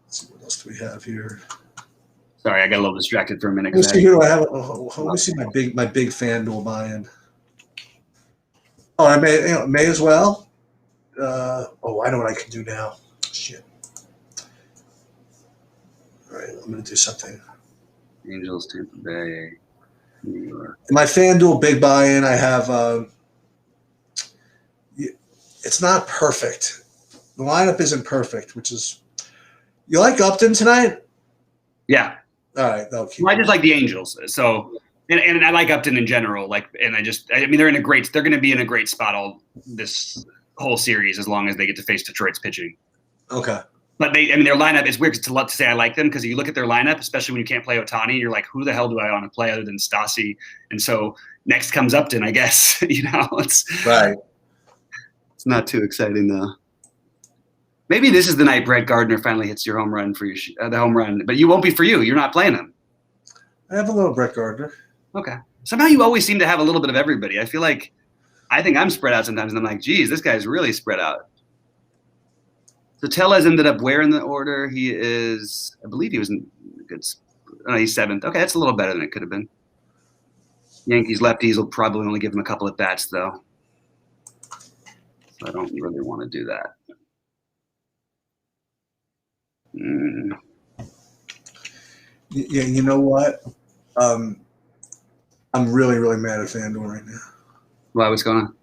see what else do we have here. Sorry, I got a little distracted for a minute. Let me see, who do I have? Let me see my big FanDuel buy-in. Oh, I may as well. I know what I can do now. Shit. All right, I'm gonna do something. Angels, Tampa Bay. In my FanDuel big buy-in, I have it's not perfect. The lineup isn't perfect, which is you like Upton tonight? Yeah. All right, that'll keep. Well, I just like the Angels, so and I like Upton in general. Like, and I mean, they're going to be in a great spot all this whole series as long as they get to face Detroit's pitching. Okay. But their lineup, it's weird to say I like them because you look at their lineup, especially when you can't play Ohtani, you're like, who the hell do I want to play other than Stassi? And so next comes Upton, I guess. It's right. It's not too exciting though. Maybe this is the night Brett Gardner finally hits your home run for your the home run, but you won't be for you. You're not playing him. I have a little Brett Gardner. Okay. Somehow you always seem to have a little bit of everybody. I think I'm spread out sometimes, and I'm like, geez, this guy's really spread out. So Tellez ended up where in the order? He is, I believe he was in good. He's 7th. Okay, that's a little better than it could have been. Yankees lefties will probably only give him a couple at bats, though. So I don't really want to do that. Yeah, you know what? I'm really, really mad at FanDuel right now. Why? What's going on?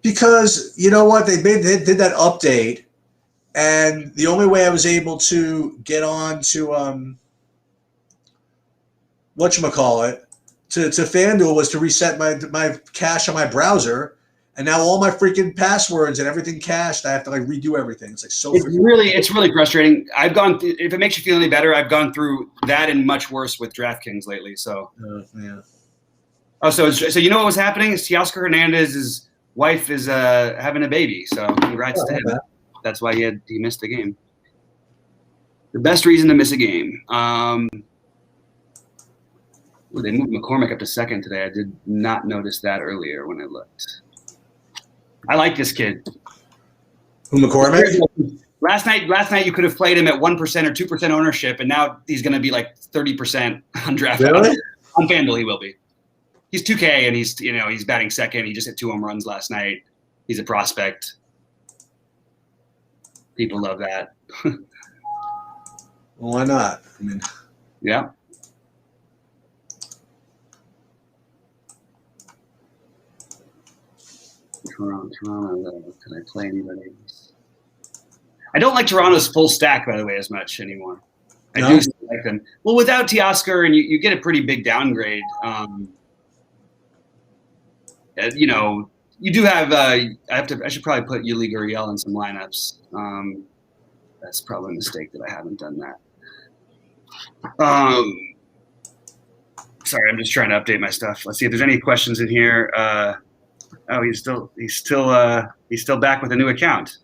Because you know what? They did that update, and the only way I was able to get on to whatchamacallit to FanDuel was to reset my cache on my browser. And now all my freaking passwords and everything cached, I have to like redo everything. It's like so. It's really frustrating. I've gone through, if it makes you feel any better, I've gone through that and much worse with DraftKings lately. So yeah. Oh, so you know what was happening? Teoscar Hernandez's wife is having a baby. So congrats to him. That's why he missed the game. The best reason to miss a game. They moved McCormick up to 2nd today. I did not notice that earlier when I looked. I like this kid. Who, McCormick? Last night you could have played him at 1% or 2% ownership, and now he's going to be like 30% undrafted. Really? On FanDuel, he will be. He's 2K, and he's batting 2nd. He just hit 2 home runs last night. He's a prospect. People love that. Well, why not? I mean, yeah. Toronto. Can I play anybody else? I don't like Toronto's full stack, by the way, as much anymore. I do still like them. Well, without Teoscar, and you get a pretty big downgrade. You do have. I should probably put Yuli Gurriel in some lineups. That's probably a mistake that I haven't done that. Sorry, I'm just trying to update my stuff. Let's see if there's any questions in here. Oh, he's still back with a new account.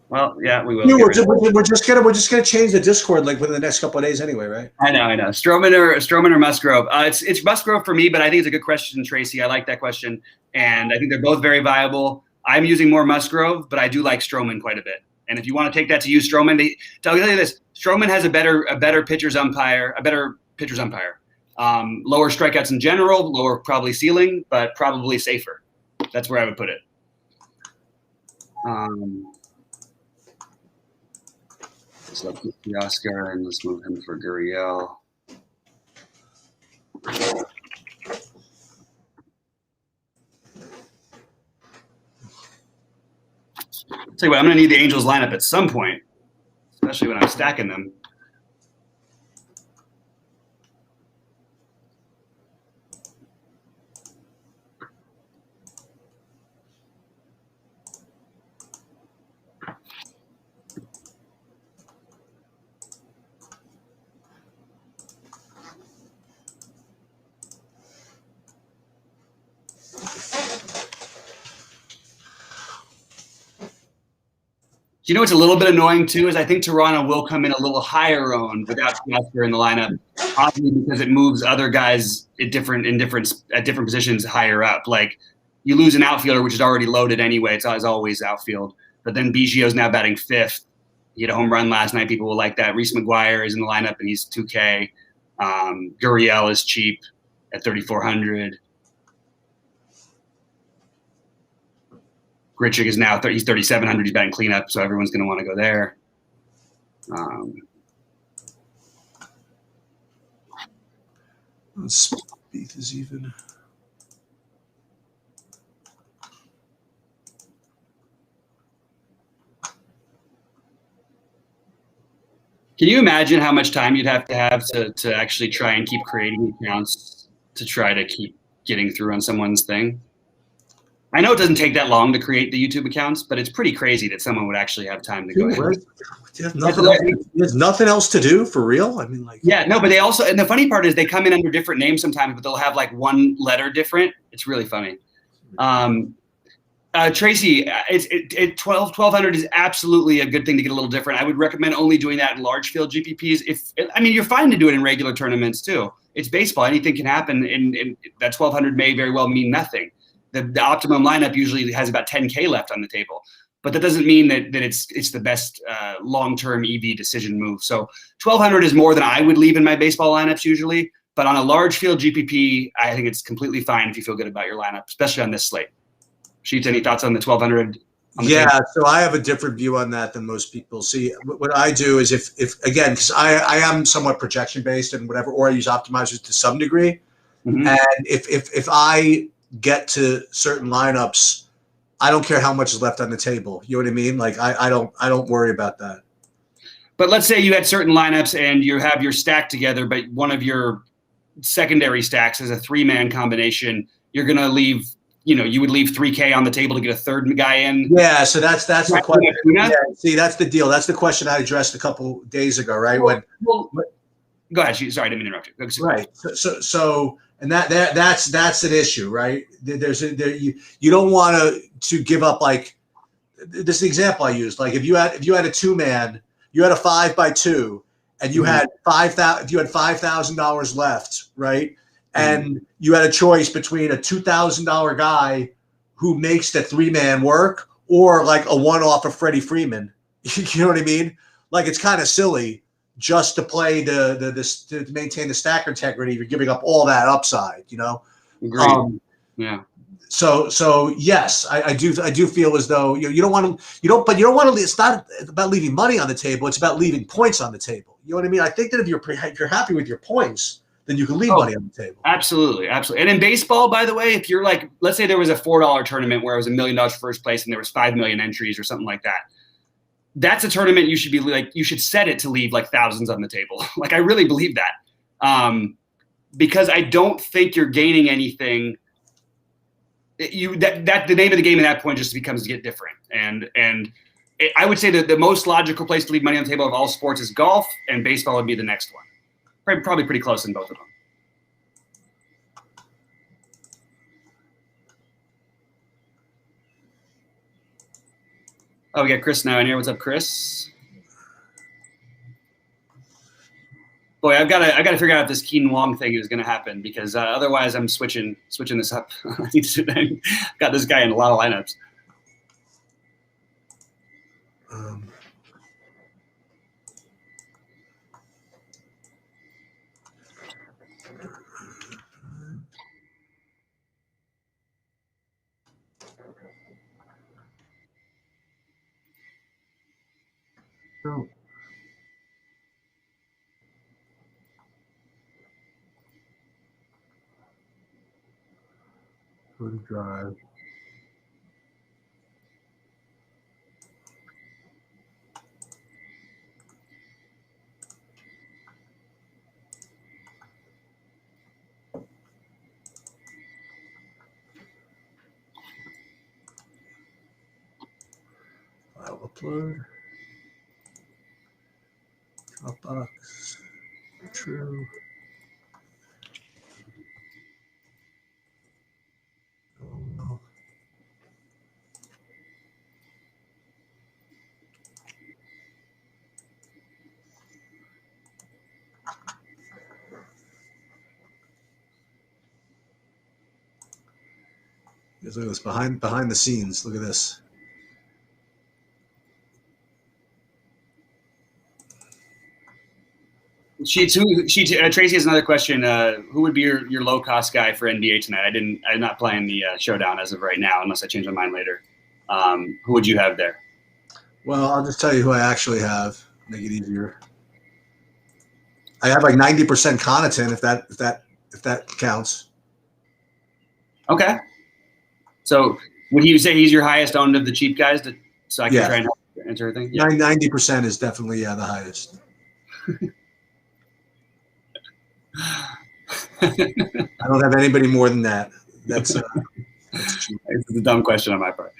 Well, yeah, we will. we're just gonna change the Discord link within the next couple of days anyway, right? I know. Stroman or Musgrove. It's Musgrove for me, but I think it's a good question, Tracy. I like that question, and I think they're both very viable. I'm using more Musgrove, but I do like Stroman quite a bit. And if you want to take that to use Stroman, tell you this: Stroman has a better pitcher's umpire. Lower strikeouts in general, lower probably ceiling, but probably safer. That's where I would put it. So let's keep Teoscar and let's move him for Gurriel. Tell you what, I'm going to need the Angels lineup at some point, especially when I'm stacking them. You know what's a little bit annoying too is I think Toronto will come in a little higher owned without Teoscar in the lineup, obviously because it moves other guys at different positions higher up. Like you lose an outfielder which is already loaded anyway. It's always outfield. But then Biggio's now batting 5th. He had a home run last night. People will like that. Reese McGuire is in the lineup and he's 2K. Gurriel is cheap at 3,400. Grichuk is now he's 3,700. He's batting cleanup, so everyone's going to want to go there. Spieth is even. Can you imagine how much time you'd have to actually try and keep creating accounts to try to keep getting through on someone's thing? I know it doesn't take that long to create the YouTube accounts, but it's pretty crazy that someone would actually have time to go ahead. There's nothing else to do for real. I mean, like, yeah, no, but they also, and the funny part is they come in under different names sometimes, but they'll have like one letter different. It's really funny. Tracy, 1200 is absolutely a good thing to get a little different. I would recommend only doing that in large field GPPs. You're fine to do it in regular tournaments too. It's baseball. Anything can happen, and that 1200 may very well mean nothing. The optimum lineup usually has about 10K left on the table, but that doesn't mean that it's the best long-term EV decision move. So 1200 is more than I would leave in my baseball lineups usually, but on a large field GPP, I think it's completely fine if you feel good about your lineup, especially on this slate. Sheets, any thoughts on the 1200? Yeah, so I have a different view on that than most people. See, what I do is if again, because I am somewhat projection based and whatever, or I use optimizers to some degree, and if I get to certain lineups, I don't care how much is left on the table. You know what I mean? Like I don't worry about that. But let's say you had certain lineups and you have your stack together, but one of your secondary stacks is a 3-man combination. You're gonna leave. You would leave 3K on the table to get a third guy in. Yeah, so that's the question. Yeah, see, that's the deal. That's the question I addressed a couple days ago, right? Go ahead. Sorry, I didn't mean to interrupt you. Right. So and that's an issue, right? You don't want to give up, like, this is the example I used. Like if you had a 2-man, you had a 5x2, and you had $5,000 left, right? And you had a choice between a $2,000 guy who makes the 3-man work, or like a one-off of Freddie Freeman. You know what I mean? Like, it's kind of silly just to play to maintain the stacker integrity. You're giving up all that upside, Agreed. Yeah. So yes, I do feel as though you don't want to. It's not about leaving money on the table. It's about leaving points on the table. You know what I mean? I think that if you're happy with your points, then you can leave money on the table. Absolutely. And in baseball, by the way, if you're like, let's say there was a $4 tournament where it was $1 million for first place and there was 5 million entries or something like that. That's a tournament you should be like, you should set it to leave like thousands on the table. Like, I really believe that. Because I don't think you're gaining anything. That the name of the game at that point just becomes to get different. And I would say that the most logical place to leave money on the table of all sports is golf, and baseball would be the next one. Probably pretty close in both of them. Oh, we got Chris now in here. What's up, Chris? Boy, I've got to figure out if this Keen Wong thing is going to happen, because otherwise I'm switching this up. Got this guy in a lot of lineups. Go to drive. File upload. Dropbox. True. Oh no. Look at this behind the scenes. Look at this. Tracy has another question. Who would be your low cost guy for NBA tonight? I'm not playing the showdown as of right now, unless I change my mind later. Who would you have there? Well, I'll just tell you who I actually have. Make it easier. I have like 90% Connaughton. If that counts. Okay. So would you say he's your highest owned of the cheap guys? So I can try and answer everything? Yeah. 90% is definitely the highest. I don't have anybody more than that. That's cheap. This is a dumb question on my part.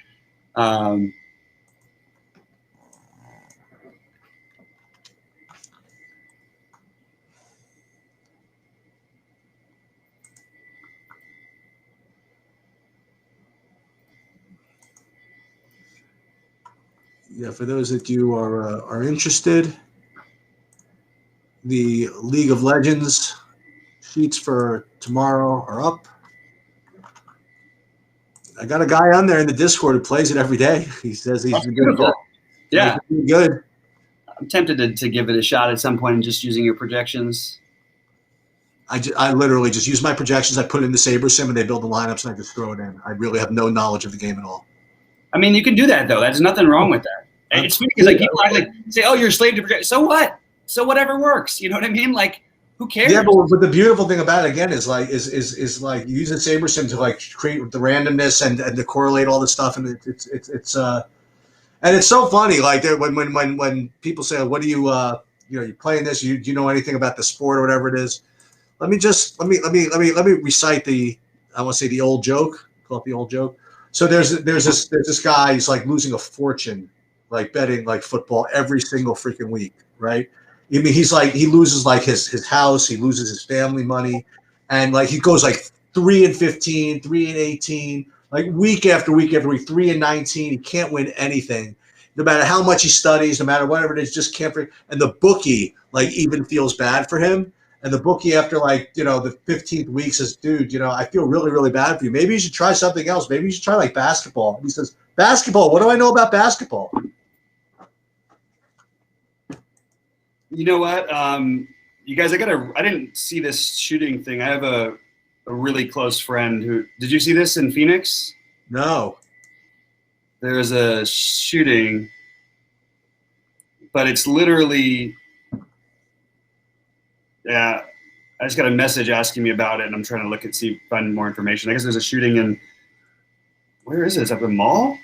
Yeah, for those that you are interested, the League of Legends sheets for tomorrow are up. I got a guy on there in the Discord who plays it every day. He says he's been doing good. Yeah, he's been good. I'm tempted to give it a shot at some point and just using your projections. I literally just use my projections. I put it in the Saber Sim and they build the lineups and I just throw it in. I really have no knowledge of the game at all. I mean, you can do that though. There's nothing wrong with that. It's funny because like people like say, "Oh, you're a slave to project." So what? So whatever works. You know what I mean? Like, who cares? Yeah, but the beautiful thing about it again is like like you use a Saber Sim to like create the randomness and to correlate all this stuff, and it's so funny. Like when people say, "What do you you playing this? Do you know anything about the sport or whatever it is?" Let me recite I want to say the old joke. Call it the old joke. So there's this guy. He's like losing a fortune, like betting like football every single freaking week, right? I mean, he loses like his house, he loses his family money, and like he goes like 3-15, 3-18, like week after week after week, 3-19. He can't win anything, no matter how much he studies, no matter whatever it is, just can't. And the bookie like even feels bad for him. And the bookie after like the 15th week says, "Dude, I feel really really bad for you. Maybe you should try something else. Maybe you should try like basketball." And he says, "Basketball? What do I know about basketball?" You know what? You guys, I didn't see this shooting thing. I have a really close friend who, did you see this in Phoenix? No. There's a shooting, but it's literally, yeah, I just got a message asking me about it and I'm trying to look and find more information. I guess there's a shooting in, where is this? Up in the mall?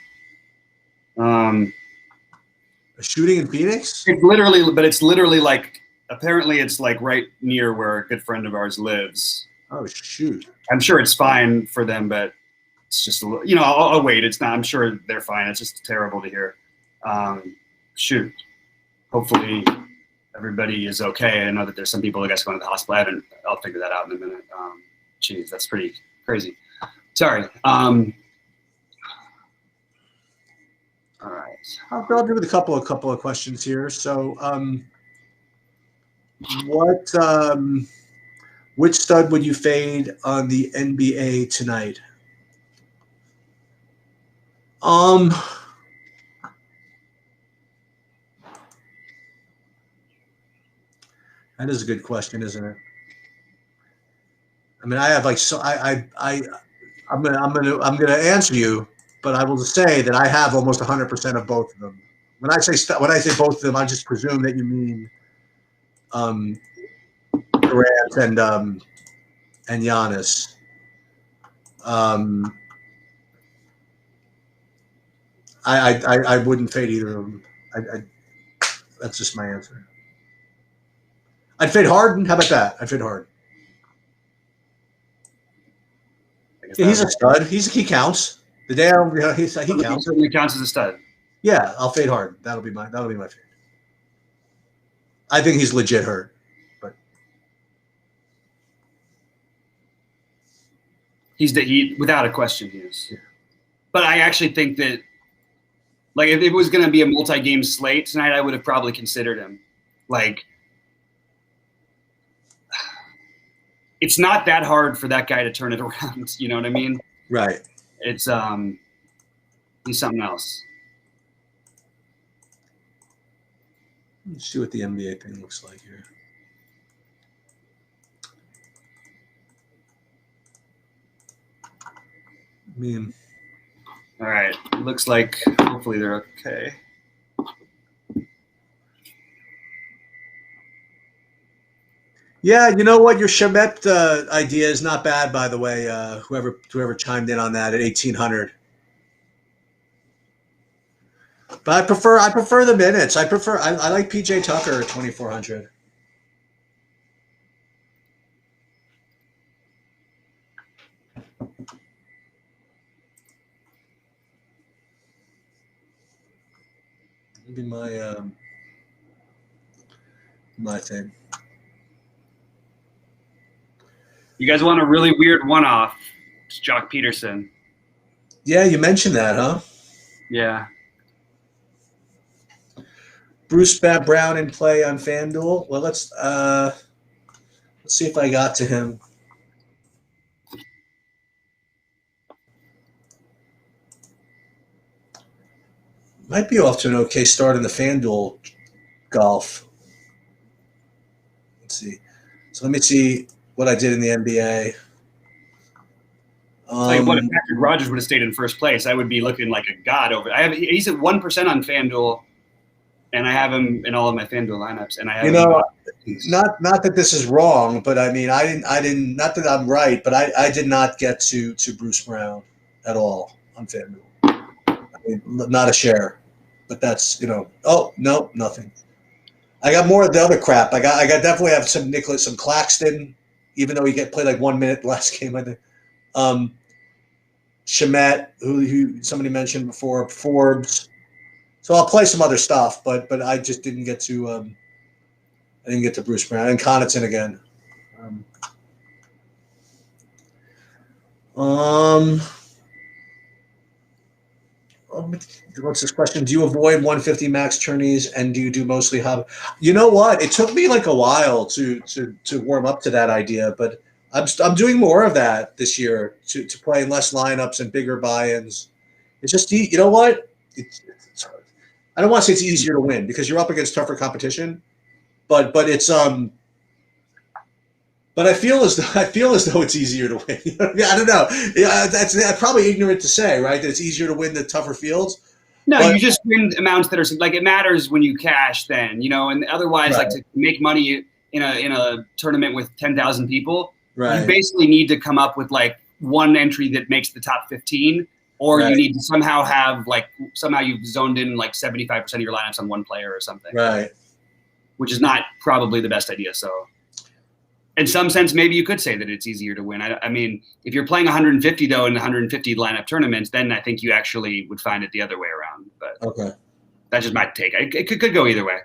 A shooting in Phoenix? It's literally like, apparently it's like right near where a good friend of ours lives. Oh, shoot. I'm sure it's fine for them, but it's just a little, I'll wait. It's not, I'm sure they're fine. It's just terrible to hear. Shoot. Hopefully everybody is okay. I know that there's some people, I guess, going to the hospital. I'll figure that out in a minute. Geez, that's pretty crazy. Sorry. All right. I'll do with a couple of questions here. So, which stud would you fade on the NBA tonight? That is a good question, isn't it? I mean, I have like so I'm gonna answer you, but I will just say that I have almost 100% of both of them. When I say both of them, I just presume that you mean Durant and Giannis. I wouldn't fade either of them. That's just my answer. I'd fade Harden. How about that? I'd fade Harden. Yeah, he's a stud. He counts. The day he counts. He counts as a stud. Yeah, I'll fade Harden. That'll be my fade. I think he's legit hurt, but he without a question he is. Yeah. But I actually think that, like, if it was going to be a multi-game slate tonight, I would have probably considered him. Like, it's not that hard for that guy to turn it around. You know what I mean? Right. It's he's something else. Let's see what the NBA thing looks like here. I mean, all right. Looks like hopefully they're okay. Yeah, you know what? Your Shemet idea is not bad, by the way. Whoever chimed in on that at 1800. But I prefer the minutes. I like PJ Tucker at 2400. Maybe my thing. You guys want a really weird one-off? It's Jock Peterson. Yeah, you mentioned that, huh? Yeah. Bruce Brown in play on FanDuel. Well, let's see if I got to him. Might be off to an okay start in the FanDuel golf. Let's see. So let me see what I did in the NBA. Like what if Patrick Rogers would have stayed in first place? I would be looking like a god over. He's at 1% on FanDuel, and I have him in all of my FanDuel lineups. And I have not that this is wrong, but I mean I didn't not that I'm right, but I did not get to Bruce Brown at all on FanDuel. I mean, not a share, but that's oh no, nothing. I got more of the other crap. I got definitely have some Claxton, even though he played like 1 minute last game, I think. Shemet, who somebody mentioned before, Forbes. So I'll play some other stuff, but I just didn't get to Bruce Brown and Connaughton again. What's this question? Do you avoid 150 max tourneys and do you do mostly hub? You know what? It took me like a while to warm up to that idea, but I'm doing more of that this year to play in less lineups and bigger buy-ins. It's just you know what? It's I don't want to say it's easier to win because you're up against tougher competition, but it's but I feel as though it's easier to win. I don't know. Yeah, that's probably ignorant to say, right? That it's easier to win the tougher fields. No, you just win amounts that are like it matters when you cash. Then and otherwise, right. Like to make money in a tournament with 10,000 people. Right. You basically need to come up with like one entry that makes the top 15, or right. You need to somehow you've zoned in like 75% of your lineups on one player or something. Right. Which is not probably the best idea. So in some sense, maybe you could say that it's easier to win. I mean, if you're playing 150 though in 150 lineup tournaments, then I think you actually would find it the other way around. But okay. That's just my take. It could go either way.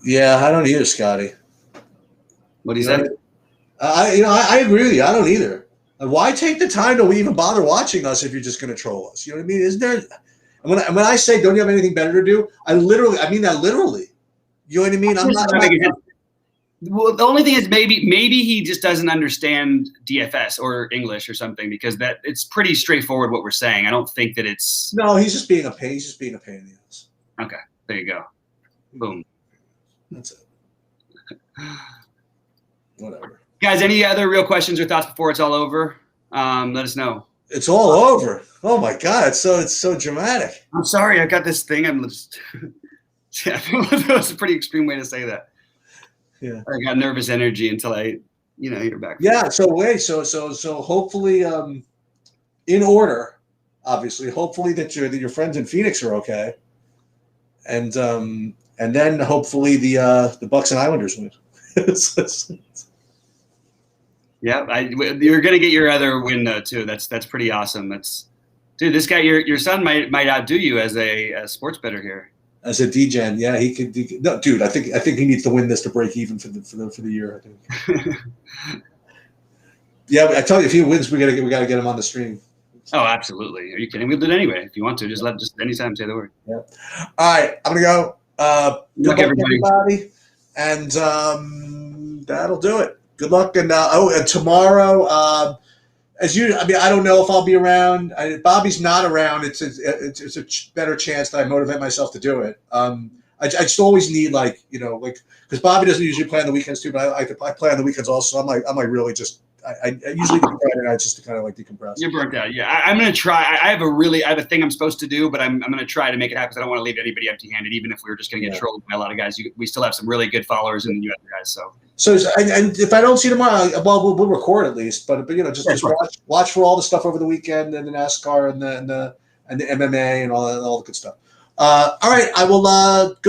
Yeah, I don't either, Scotty. What do you say? I agree with you. I don't either. Why take the time to even bother watching us if you're just going to troll us? You know what I mean? Isn't there? When I say, don't you have anything better to do? I mean that literally. You know what I mean? I'm not. Well, the only thing is maybe he just doesn't understand DFS or English or something because it's pretty straightforward what we're saying. I don't think that it's. No, he's just being a pain. He's just being a pain in the ass. Okay, there you go. Boom. That's it. Whatever. Guys, any other real questions or thoughts before it's all over? Let us know. It's all over. Oh my God, it's so dramatic. I'm sorry, I got this thing. I'm just. Yeah, that was a pretty extreme way to say that. Yeah, I got nervous energy until I, hear back. Yeah. So hopefully, in order, obviously, hopefully that your friends in Phoenix are okay, and then hopefully the Bucks and Islanders win. Yeah, you're gonna get your other win though too. That's pretty awesome. Dude, this guy, your son might outdo you as a sports bettor here. As a DGen, yeah, he could. No, dude, I think he needs to win this to break even for the year. I think. Yeah, I tell you, if he wins, we gotta get him on the stream. Oh, absolutely. Are you kidding? We'll do it anyway. If you want to, just anytime say the word. Yeah. All right, I'm gonna go. Good luck everybody. And that'll do it. Good luck, and and tomorrow, I don't know if I'll be around. Bobby's not around. It's a better chance that I motivate myself to do it. I just always need because Bobby doesn't usually play on the weekends too, but I play on the weekends also. I might really just I usually do Friday nights just to kind of like decompress. You're burnt out. Yeah, I'm gonna try. I have a thing I'm supposed to do, but I'm gonna try to make it happen because I don't want to leave anybody empty-handed. Even if we were just gonna get trolled by a lot of guys, we still have some really good followers in the US guys. So and if I don't see you tomorrow, well, we'll record at least. But just watch for all the stuff over the weekend and the NASCAR and the MMA and all the good stuff. All right, I will.